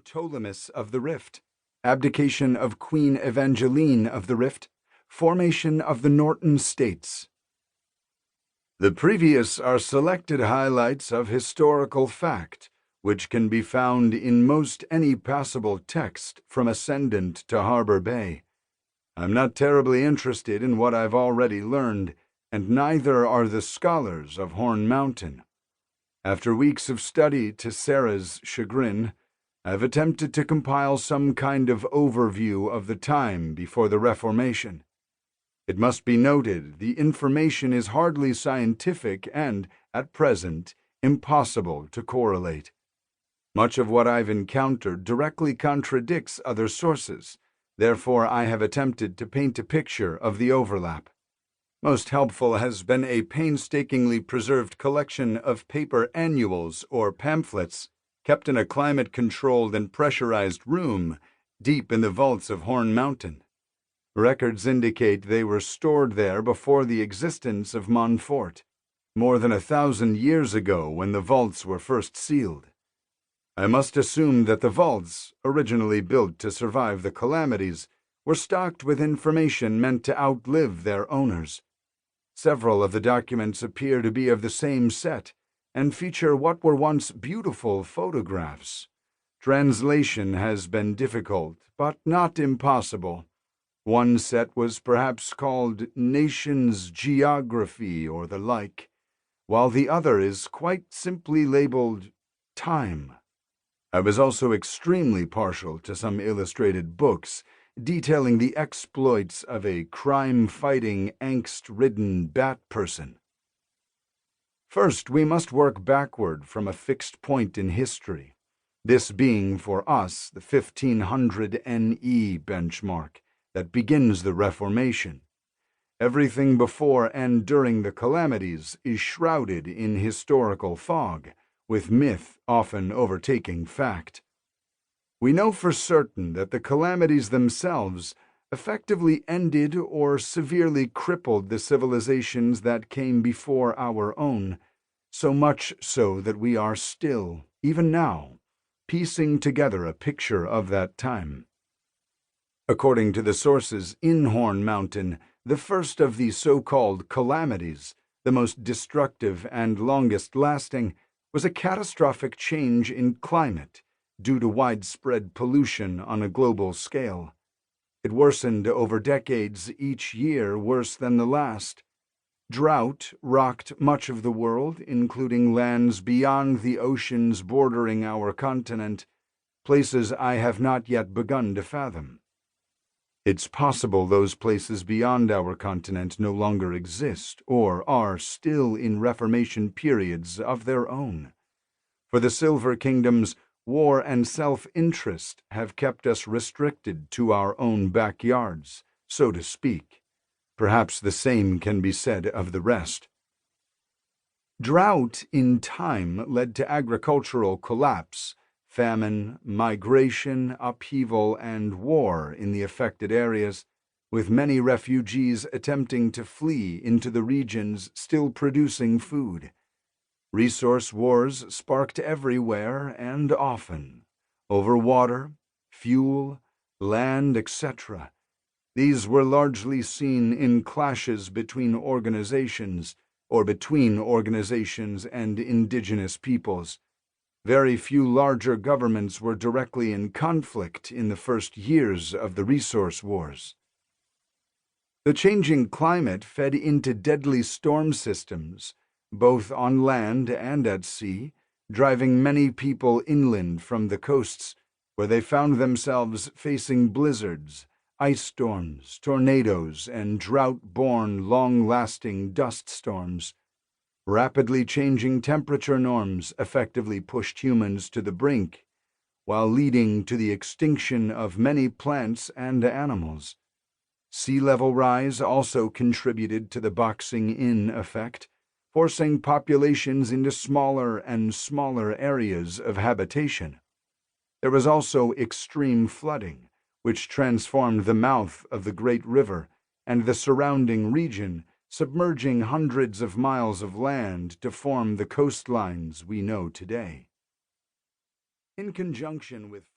Ptolemy of the Rift, abdication of Queen Evangeline of the Rift, formation of the Norton States. The previous are selected highlights of historical fact, which can be found in most any passable text from Ascendant to Harbor Bay. I'm not terribly interested in what I've already learned, and neither are the scholars of Horn Mountain. After weeks of study to Sarah's chagrin, I've attempted to compile some kind of overview of the time before the Reformation. It must be noted the information is hardly scientific and, at present, impossible to correlate. Much of what I've encountered directly contradicts other sources, therefore I have attempted to paint a picture of the overlap. Most helpful has been a painstakingly preserved collection of paper annuals or pamphlets kept in a climate-controlled and pressurized room deep in the vaults of Horn Mountain. Records indicate they were stored there before the existence of Montfort, more than 1,000 years ago when the vaults were first sealed. I must assume that the vaults, originally built to survive the calamities, were stocked with information meant to outlive their owners. Several of the documents appear to be of the same set and feature what were once beautiful photographs. Translation has been difficult, but not impossible. One set was perhaps called Nations Geography or the like, while the other is quite simply labeled Time. I was also extremely partial to some illustrated books detailing the exploits of a crime-fighting, angst-ridden bat person. First, we must work backward from a fixed point in history, this being for us the 1500 NE benchmark that begins the Reformation. Everything before and during the calamities is shrouded in historical fog, with myth often overtaking fact. We know for certain that the calamities themselves effectively ended or severely crippled the civilizations that came before our own, so much so that we are still, even now, piecing together a picture of that time. According to the sources in Horn Mountain, the first of the so-called calamities, the most destructive and longest-lasting, was a catastrophic change in climate due to widespread pollution on a global scale. It worsened over decades, each year worse than the last. Drought rocked much of the world, including lands beyond the oceans bordering our continent, places I have not yet begun to fathom. It's possible those places beyond our continent no longer exist or are still in Reformation periods of their own. For the Silver Kingdoms, war and self-interest have kept us restricted to our own backyards, so to speak. Perhaps the same can be said of the rest. Drought in time led to agricultural collapse, famine, migration, upheaval, and war in the affected areas, with many refugees attempting to flee into the regions still producing food. Resource wars sparked everywhere and often, over water, fuel, land, etc. These were largely seen in clashes between organizations or between organizations and indigenous peoples. Very few larger governments were directly in conflict in the first years of the resource wars. The changing climate fed into deadly storm systems, both on land and at sea, driving many people inland from the coasts, where they found themselves facing blizzards, ice storms, tornadoes, and drought-borne, long-lasting dust storms. Rapidly changing temperature norms effectively pushed humans to the brink, while leading to the extinction of many plants and animals. Sea level rise also contributed to the boxing in effect, forcing populations into smaller and smaller areas of habitation. There was also extreme flooding, which transformed the mouth of the great river and the surrounding region, submerging hundreds of miles of land to form the coastlines we know today. In conjunction with